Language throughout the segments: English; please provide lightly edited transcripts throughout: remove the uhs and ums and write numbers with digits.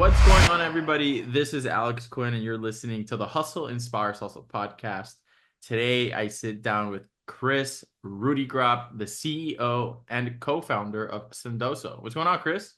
What's going on, everybody? This is Alex Quin, and you're listening to the Hustle Inspires Hustle podcast. Today, I sit down with Kris Rudeegraap, the CEO and co-founder of Sendoso. What's going on, Kris?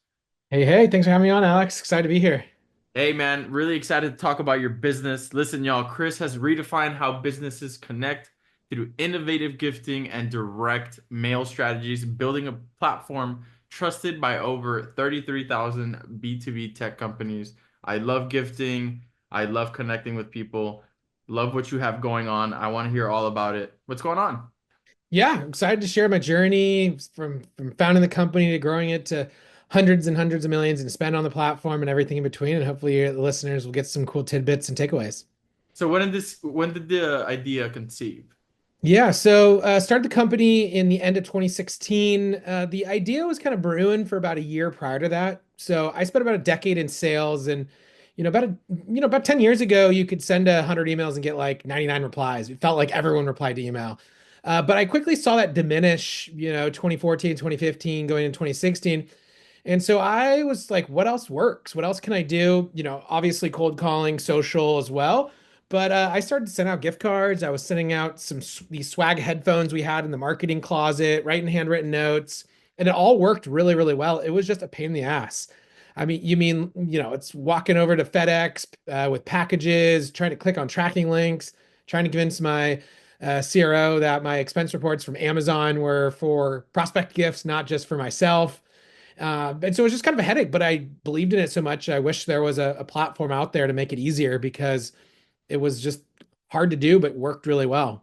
Hey, thanks for having me on, Alex. Excited to be here. Hey, man, really excited to talk about your business. Listen, y'all, Kris has redefined how businesses connect through innovative gifting and direct mail strategies, building a platform trusted by over 33,000 B2B tech companies. I love gifting. I love connecting with people. Love what you have going on. I want to hear all about it. What's going on? Yeah, I'm excited to share my journey from founding the company to growing it to hundreds and hundreds of millions and spend on the platform and everything in between. And hopefully the listeners will get some cool tidbits and takeaways. So when did the idea conceive? Yeah, so started the company in the end of 2016. The idea was kind of brewing for about a year prior to that. So I spent about a decade in sales, and about 10 years ago, you could send 100 emails and get like 99 replies. It felt like everyone replied to email. But I quickly saw that diminish, 2014, 2015, going into 2016. And so I was like, what else works? What else can I do? Obviously cold calling, social as well. But I started to send out gift cards. I was sending out these swag headphones we had in the marketing closet, writing handwritten notes, and it all worked really, really well. It was just a pain in the ass. I mean, it's walking over to FedEx with packages, trying to click on tracking links, trying to convince my CRO that my expense reports from Amazon were for prospect gifts, not just for myself. And so it was just kind of a headache, but I believed in it so much. I wish there was a platform out there to make it easier because it was just hard to do, but worked really well.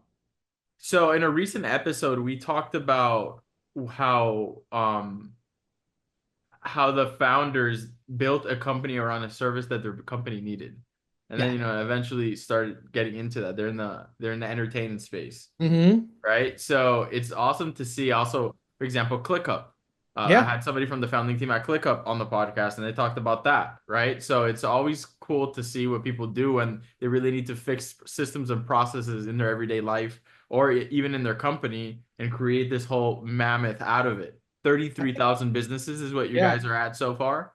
So in a recent episode, we talked about how um how the founders built a company around a service that their company needed. And then, Yeah. eventually started getting into that. They're in the entertainment space, Hmm. right? So it's awesome to see also, for example, ClickUp. I Yeah. had somebody from the founding team at ClickUp on the podcast and they talked about that, right? So it's always cool to see what people do when they really need to fix systems and processes in their everyday life or even in their company and create this whole mammoth out of it. 33,000 businesses is what you Yeah. guys are at so far.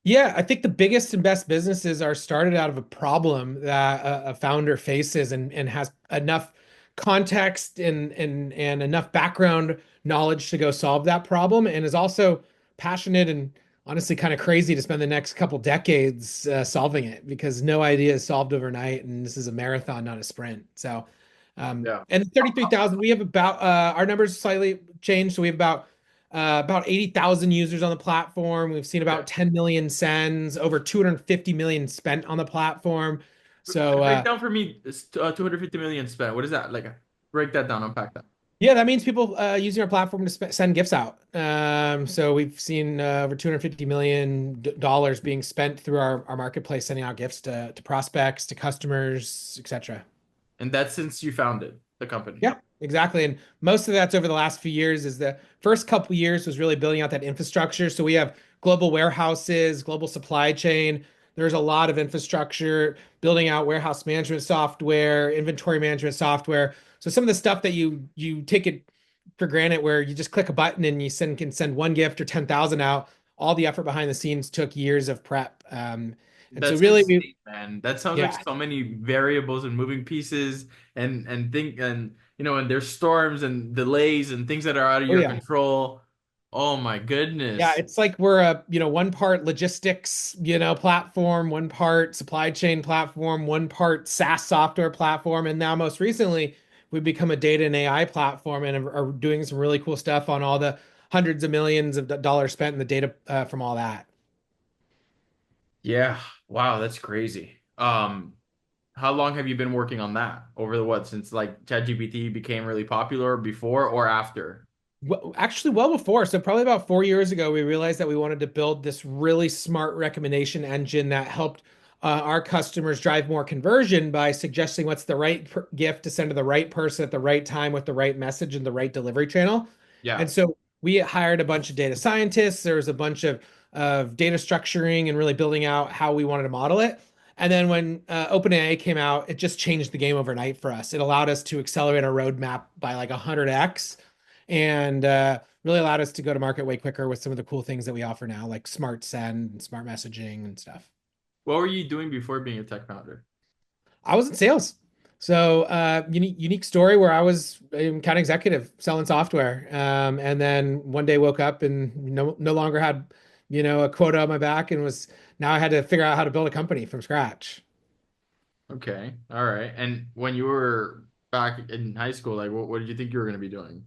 Yeah. I think the biggest and best businesses are started out of a problem that a founder faces and has enough context and enough background knowledge to go solve that problem and is also passionate and honestly kind of crazy to spend the next couple decades solving it because no idea is solved overnight and this is a marathon, not a sprint. So, Yeah. and 33,000, we have about our numbers slightly changed. So we have about 80,000 users on the platform. We've seen Okay. about 10 million sends, over 250 million spent on the platform. So, Break down for me 250 million spent. What is that? Like, break that down, unpack that. yeah, that means people using our platform to send gifts out. So we've seen over 250 million dollars being spent through our marketplace, sending out gifts to prospects, to customers, etc. And that's since you founded the company. Yeah, exactly. And most of that's over the last few years is the first couple years was really building out that infrastructure. So we have global warehouses, global supply chain. There's a lot of infrastructure, building out warehouse management software, inventory management software. So some of the stuff that you take it for granted where you just click a button and can send one gift or 10,000 out, all the effort behind the scenes took years of prep. And so That's really insane, man. That sounds like yeah. so many variables and moving pieces and and there's storms and delays and things that are out of Oh your yeah. control. Oh my Yeah, goodness. it's like we're one part logistics, platform, one part supply chain platform, one part SaaS software platform, and now most recently we've become a data and AI platform and are doing some really cool stuff on all the hundreds of millions of dollars spent in the data from all that. Yeah. Wow, that's crazy. How long have you been working on that? Over the what, since like ChatGPT became really popular before or after? Well, actually, well before. So probably about 4 years ago, we realized that we wanted to build this really smart recommendation engine that helped our customers drive more conversion by suggesting what's the right gift to send to the right person at the right time with the right message and the right delivery channel. Yeah. And so we hired a bunch of data scientists. There was a bunch of data structuring and really building out how we wanted to model it. And then when OpenAI came out, it just changed the game overnight for us. It allowed us to accelerate our roadmap by like 100x and really allowed us to go to market way quicker with some of the cool things that we offer now, like smart send and smart messaging and stuff. What were you doing before being a tech founder? I was in sales. So, unique story where I was an account executive selling software. And then one day woke up and no longer had, a quota on my back and now I had to figure out how to build a company from scratch. Okay, all right. And when you were back in high school, like what did you think you were going to be doing?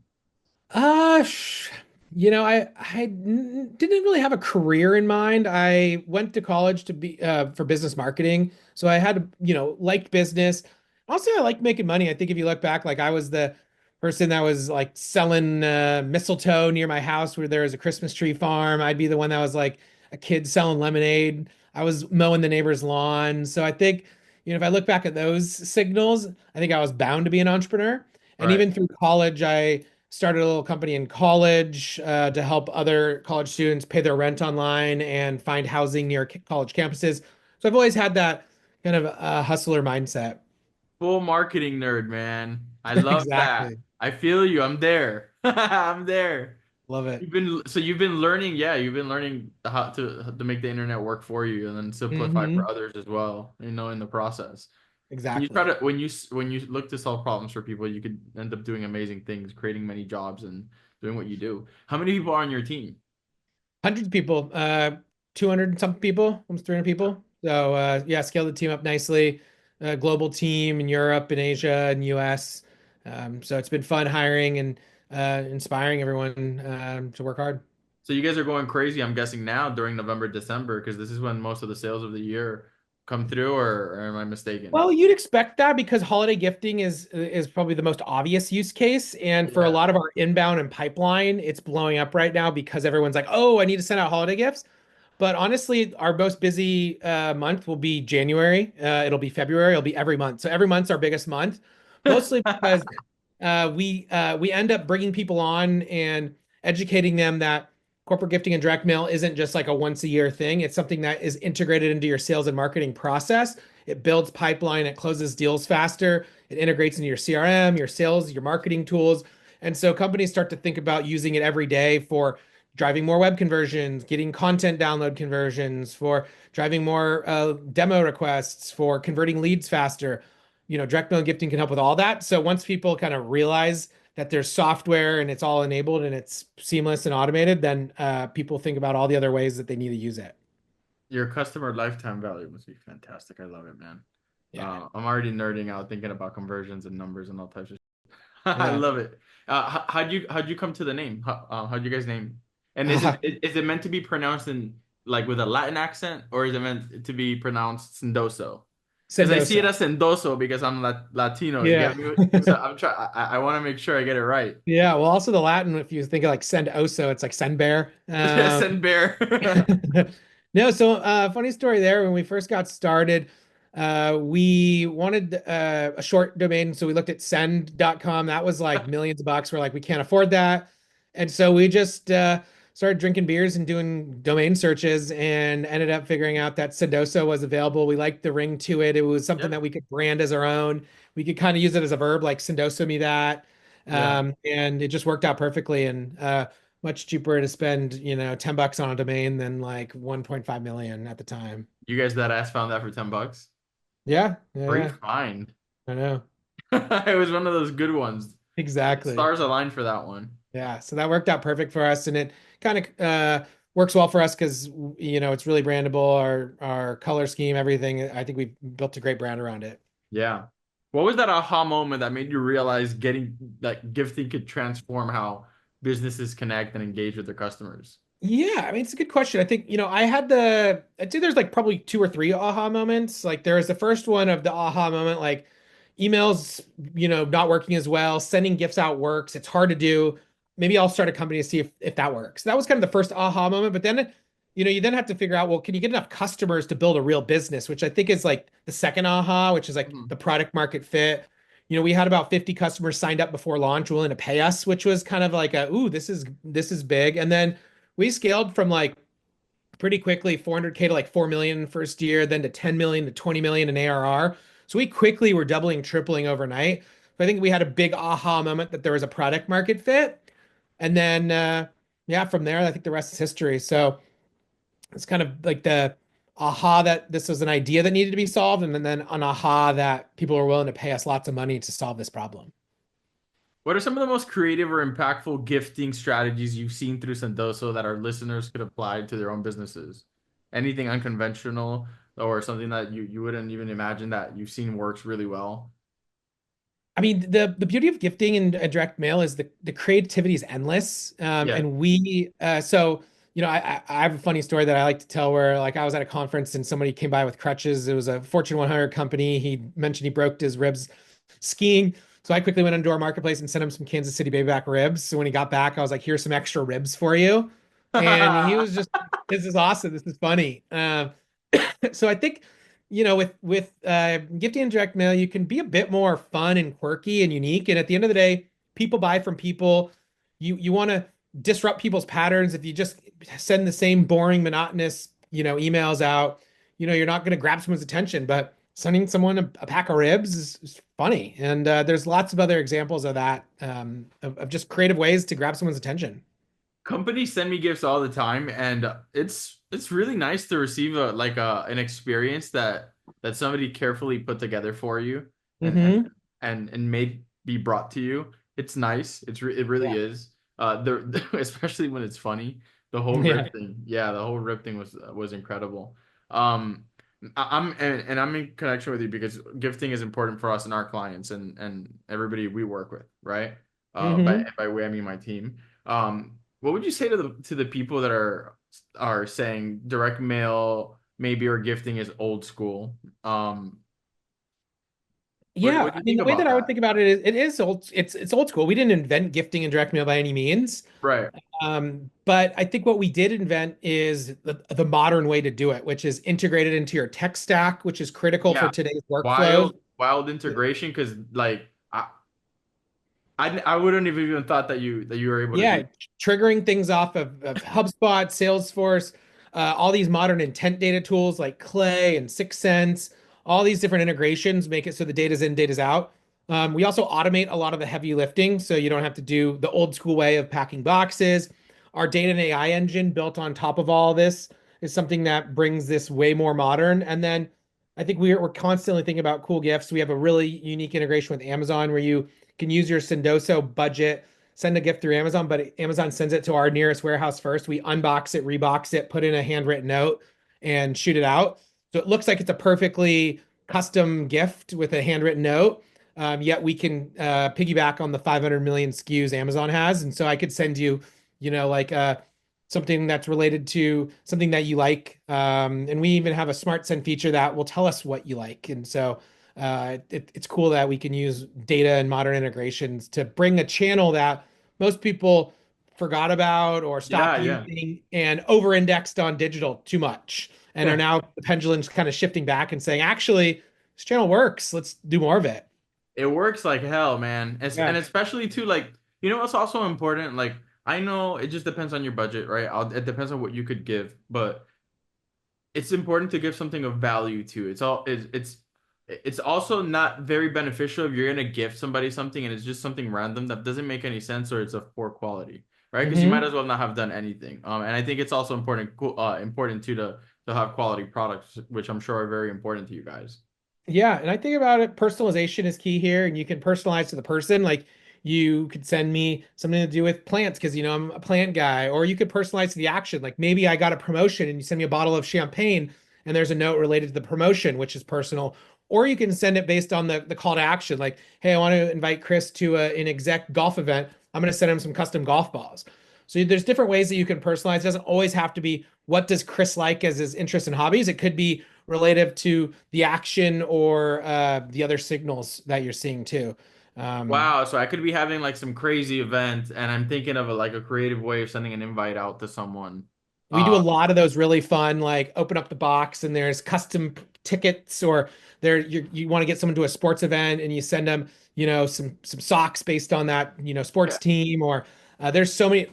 Uh, sh- didn't really have a career in mind. I went to college to be for business marketing, so I had to, liked business. Also, I liked making money. I think if you look back, like I was the person that was like selling mistletoe near my house where there was a Christmas tree farm. I'd be the one that was like a kid selling lemonade. I was mowing the neighbor's lawn. So I think, if I look back at those signals, I think I was bound to be an entrepreneur. And Right. even through college, I started a little company in college to help other college students pay their rent online and find housing near college campuses. So I've always had that kind of hustler mindset. Full marketing nerd, man. I love that. Exactly. I feel you. I'm there. I'm there. Love it. You've been learning, yeah, you've been learning how to make the internet work for you and then simplify for Hmm. others as well, in the process. When you try Exactly. to when you look to solve problems for people, you could end up doing amazing things, creating many jobs and doing what you do. How many people are on your team? Hundreds of people, 200 and something people, almost 300 people. So yeah, scaled the team up nicely. Global team in Europe and Asia and US. So it's been fun hiring and inspiring everyone to work hard. So you guys are going crazy, I'm guessing now during November, December, because this is when most of the sales of the year come through, or am I mistaken? Well, you'd expect that because holiday gifting is probably the most obvious use case. And for a Yeah. lot of our inbound and pipeline, it's blowing up right now because everyone's like, "Oh, I need to send out holiday gifts." But honestly, our most busy month will be January. It'll be February. It'll be every month. So every month's our biggest month, mostly because we end up bringing people on and educating them that corporate gifting and direct mail isn't just like a once a year thing. It's something that is integrated into your sales and marketing process. It builds pipeline. It closes deals faster. It integrates into your CRM, your sales, your marketing tools. And so companies start to think about using it every day for driving more web conversions, getting content download conversions, for driving more demo requests, for converting leads faster. Direct mail gifting can help with all that. So once people kind of realize that there's software and it's all enabled and it's seamless and automated, then people think about all the other ways that they need to use it. Your customer lifetime value must be fantastic. I love it, man. Yeah. I'm already nerding out thinking about conversions and numbers and all types of I Yeah. love it. How'd you come to the name? How'd you guys name? And is it Uh, is it meant to be pronounced in like with a Latin accent, or is it meant to be pronounced Sendoso? Because I see it Sendoso. as Sendoso because I'm Latino. You Yeah. get me? So I'm trying. I want to make sure I get it right. Yeah. Well, also the Latin, if you think of like send oso, it's like send bear. Send bear. No, so funny story there. When we first got started, we wanted a short domain. So we looked at send.com. That was like millions of bucks. We're like, we can't afford that. And so we just started drinking beers and doing domain searches and ended up figuring out that Sendoso was available. We liked the ring to it. It was something Yeah, that we could brand as our own. We could kind of use it as a verb, like Sendoso me that. yeah. And it just worked out perfectly. And much cheaper to spend, $10 on a domain than like 1.5 million at the time. You guys that ass found that for $10. Yeah, yeah, Great yeah. find. I know. It was one of those good ones. Exactly. Stars aligned for that one. Yeah. So that worked out perfect for us. And it kind of works well for us because, it's really brandable, our color scheme, everything. I think we've built a great brand around it. Yeah. What was that aha moment that made you realize getting that gifting could transform how businesses connect and engage with their customers? Yeah, I mean, it's a good question. I think, I'd say there's like probably two or three aha moments. Like there was the first one of the aha moment, like emails, not working as well, sending gifts out works. It's hard to do. Maybe I'll start a company to see if that works. That was kind of the first aha moment. But then, you then have to figure out, well, can you get enough customers to build a real business, which I think is like the second aha, which is like Mhm. the product market fit. We had about 50 customers signed up before launch willing to pay us, which was kind of like ooh, this is big. And then we scaled from like pretty quickly 400K to like 4 million first year, then to 10 million to 20 million in ARR. So we quickly were doubling, tripling overnight. So I think we had a big aha moment that there was a product market fit. And then, yeah, from there, I think the rest is history. So it's kind of like the aha that this was an idea that needed to be solved, and then an aha that people are willing to pay us lots of money to solve this problem. What are some of the most creative or impactful gifting strategies you've seen through Sendoso that our listeners could apply to their own businesses? Anything unconventional or something that you wouldn't even imagine that you've seen works really well? I mean, the beauty of gifting and direct mail is the creativity is endless. Yeah. And we so I have a funny story that I like to tell where like I was at a conference and somebody came by with crutches. It was a Fortune 100 company. He mentioned he broke his ribs skiing. So I quickly went onto our marketplace and sent him some Kansas City baby back ribs. So when he got back, I was like, "Here's some extra ribs for you," and he was just, "This is awesome. This is funny." So I think, with gifting and direct mail, you can be a bit more fun and quirky and unique. And at the end of the day, people buy from people. You want to disrupt people's patterns. If you just send the same boring, monotonous, emails out, you're not going to grab someone's attention. But sending someone a pack of ribs is funny. And there's lots of other examples of that, of just creative ways to grab someone's attention. Companies send me gifts all the time, and it's really nice to receive an experience that somebody carefully put together for you and and Hmm. and made be brought to you. It's nice. It really Yeah. is. Especially when it's funny. The whole Yeah. rib thing, yeah, the whole rib thing was incredible. Um, and I'm in connection with you because gifting is important for us and our clients and everybody we work with, right? Hmm. By way I mean my team. What would you say to the people that are saying direct mail maybe or gifting is old school? Um, Yeah, what do I you mean, think the way that about I would that? think about it is it is old. It's old school. We didn't invent gifting and direct mail by any means. Right. But I think what we did invent is the modern way to do it, which is integrated into your tech stack, which is critical for Yeah. today's workflows. Wild integration because like I wouldn't have even thought that you were able to do. Yeah, triggering things off of HubSpot, Salesforce, all these modern intent data tools like Clay and Six Sense, all these different integrations make it so the data's in, data's out. We also automate a lot of the heavy lifting, so you don't have to do the old school way of packing boxes. Our data and AI engine built on top of all this is something that brings this way more modern. And then I think we're constantly thinking about cool gifts. We have a really unique integration with Amazon where you can use your Sendoso budget, send a gift through Amazon, but Amazon sends it to our nearest warehouse first. We unbox it, rebox it, put in a handwritten note, and shoot it out. So it looks like it's a perfectly custom gift with a handwritten note. Yet we can piggyback on the 500 million SKUs Amazon has, and so I could send you, like something that's related to something that you like. And we even have a smart send feature that will tell us what you like. And so it's cool that we can use data and modern integrations to bring a channel that most people forgot about or Yeah, stopped yeah. using and over-indexed on digital too much and are now the pendulum's kind of shifting back and saying, actually, this channel works. Let's do more of it. It works like hell, man. And Yeah. especially too, like, you know what's also important? Like, I know it just depends on your budget, right? It depends on what you could give, but it's important to give something of value to. It's also not very beneficial if you're gonna gift somebody something and it's just something random that doesn't make any sense or it's of poor quality, right? Because you might Hmm. as well not have done anything. And I think it's also important too to have quality products, which I'm sure are very important to you guys. Yeah, and I think about it, personalization is key here, and you can personalize to the person. Like you could send me something to do with plants because I'm a plant guy, or you could personalize to the action. Like maybe I got a promotion and you send me a bottle of champagne and there's a note related to the promotion, which is personal. Or you can send it based on the call to action, like, hey, I want to invite Kris to an exec golf event. I'm going to send him some custom golf balls. So there's different ways that you can personalize. It doesn't always have to be what does Kris like as his interests and hobbies. It could be relative to the action or the other signals that you're seeing too. Um, Wow, so I could be having like some crazy event and I'm thinking of like a creative way of sending an invite out to someone. we do a Uh lot of those really fun, like open up the box and there's custom tickets, or you want to get someone to a sports event and you send them, some socks based on that, sports yeah, team, or there's so many,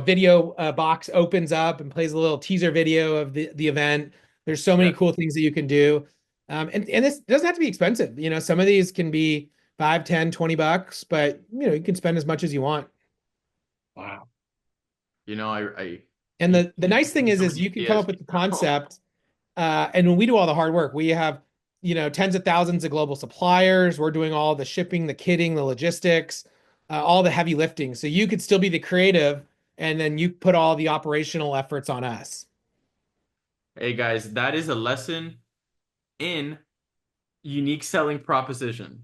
video box opens up and plays a little teaser video of the event. There's so many yeah. cool things that you can do. And this doesn't have to be expensive. Some of these can be 5, 10, $20, but you can spend as much as you want. Wow. You know, And the nice thing you is so is many you can come ideas. up with the concept. And when we do all the hard work, we have, tens of thousands of global suppliers. We're doing all the shipping, the kitting, the logistics, all the heavy lifting. So you could still be the creative, and then you put all the operational efforts on us. Hey guys, that is a lesson in unique selling proposition.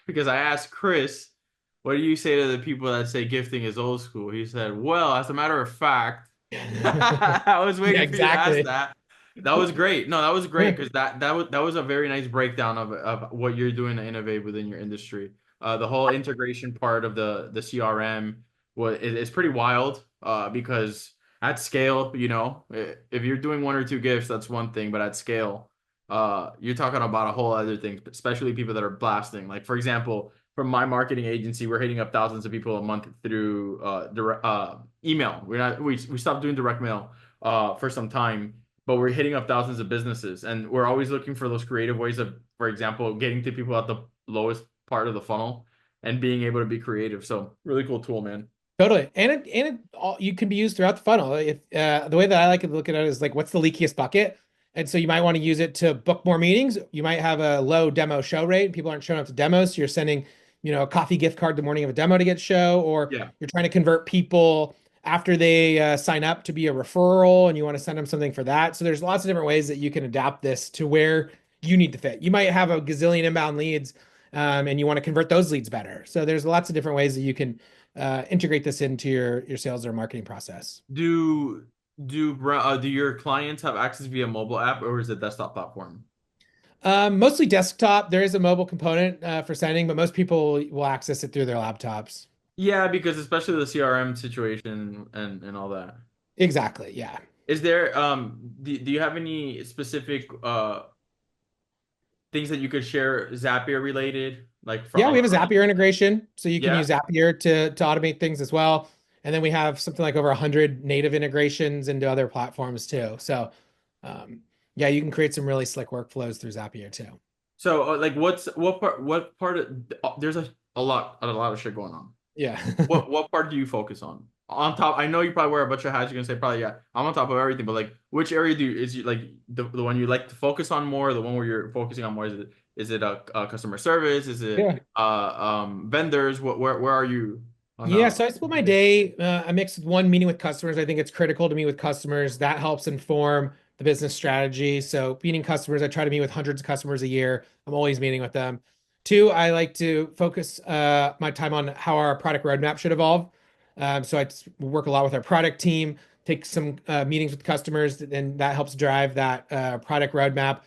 Because I asked Kris, what do you say to the people that say gifting is old school? He said, well, as a matter of fact, I was Yeah, waiting for you to ask exactly. that. That was great. No, that was great because that was a very nice breakdown of what you're doing to innovate within your industry. The whole integration part of the CRM is pretty wild because at scale, if you're doing one or two gifts, that's one thing, but at scale, you're talking about a whole other thing, especially people that are blasting. Like for example, from my marketing agency, we're hitting up thousands of people a month through direct email. We stopped doing direct mail for some time, but we're hitting up thousands of businesses, and we're always looking for those creative ways of, for example, getting to people at the lowest part of the funnel and being able to be creative. So really cool tool, man. Totally. And it all you can be used throughout the funnel. If the way that I like to look at it is like what's the leakiest bucket? And so you might want to use it to book more meetings. You might have a low demo show rate. People aren't showing up to demos. So you're sending, a coffee gift card the morning of a demo to get show, or Yeah. you're trying to convert people after they sign up to be a referral and you want to send them something for that. So there's lots of different ways that you can adapt this to where you need to fit. You might have a gazillion inbound leads, and you want to convert those leads better. So there's lots of different ways that you can integrate this into your sales or marketing process. Do do your clients have access via mobile app or is it desktop platform? Mostly desktop. There is a mobile component for sending, but most people will access it through their laptops. Yeah, because especially the CRM situation and all that. Exactly. Yeah. Is there do you have any specific things that you could share Zapier related like Yeah, we have a from Zapier integration, so you can yeah? use Zapier to automate things as well. And then we have something like over 100 native integrations into other platforms too. So, um, yeah, you can create some really slick workflows through Zapier too. So like what part of there's a lot of shit going on. Yeah. What part do you focus on? On top, I know you probably wear a bunch of hats. You're gonna say probably yeah, I'm on top of everything, but like which area is you like the one you like to focus on more, the one where you're focusing on more? Is it a customer service? Is it Yeah. vendors? Where are you on Yeah, so I split my day. I mix one meeting with customers. I think it's critical to meet with customers. That helps inform the business strategy. So meeting customers, I try to meet with hundreds of customers a year. I'm always meeting with them. Two, I like to focus my time on how our product roadmap should evolve. So I work a lot with our product team, take some meetings with customers, and that helps drive that product roadmap.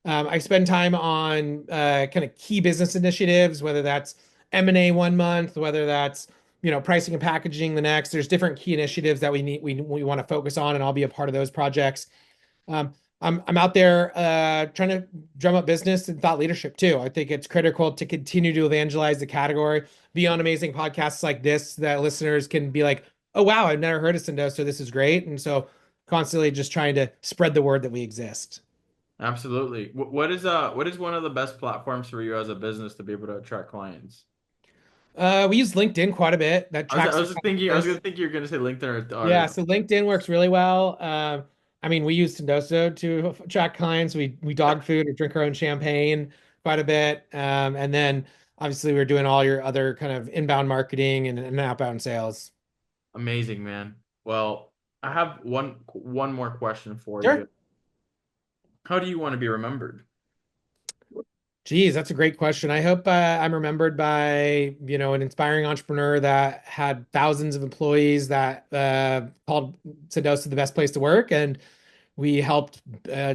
I spend time on kind of key business initiatives, whether that's M&A one month, whether that's pricing and packaging the next. There's different key initiatives that we want to focus on, and I'll be a part of those projects. Um, I'm out there trying to drum up business and thought leadership too. I think it's critical to continue to evangelize the category, be on amazing podcasts like this that listeners can be like, oh wow, I've never heard of Sendoso. This is great. And so constantly just trying to spread the word that we exist. Absolutely. What is one of the best platforms for you as a business to be able to attract clients? We use LinkedIn quite a bit. That I tracks our was just thinking I was gonna customers. think you're gonna say LinkedIn Yeah, or so LinkedIn works really well. I mean, we use Sendoso to attract clients. We dog food or drink our own champagne quite a bit. And then obviously we're doing all your other kind of inbound marketing and outbound sales. amazing, man. Well, I have one more question for you. Sure. How do you want to be remembered? Geez, that's a great question. I hope I'm remembered by, an inspiring entrepreneur that had thousands of employees that called Sendoso the best place to work. And we helped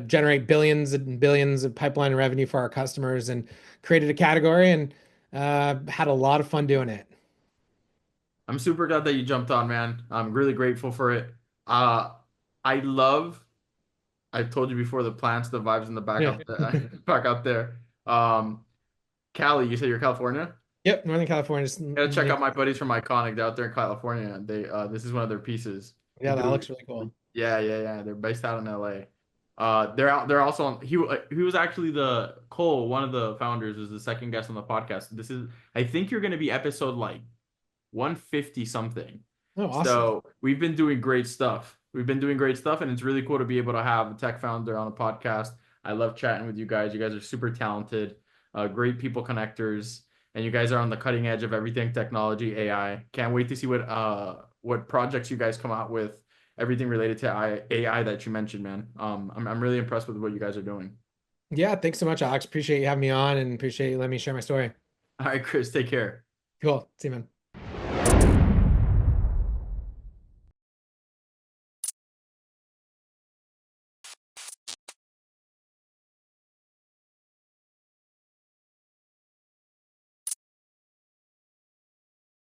generate billions and billions of pipeline revenue for our customers and created a category and had a lot of fun doing it. I'm super glad that you jumped on, man. I'm really grateful for it. Uh, I love. I told you before the plants, the vibes in the back Yeah. up back up there. Um, Cali, you said you're California? Yep. Northern California. Just Gotta check out my buddies from Iconic. They're out there in California. They this is one of their pieces. yeah, that Dude, looks really cool. yeah, yeah, yeah. They're based out in LA. They're out. They're also on. He was actually the Cole, one of the founders, is the second guest on the podcast. This is. I think you're gonna be episode like 150 something. Oh, awesome. So we've been doing great stuff. we've been doing great stuff, and it's really cool to be able to have a tech founder on a podcast. I love chatting with you guys. You guys are super talented, great people connectors, and you guys are on the cutting edge of everything technology, AI. Can't wait to see what projects you guys come out with. Everything related to AI that you mentioned, man. I'm really impressed with what you guys are doing. Yeah, thanks so much, Alex. Appreciate you having me on and appreciate you letting me share my story. All right, Chris, take care. Cool. See you, man.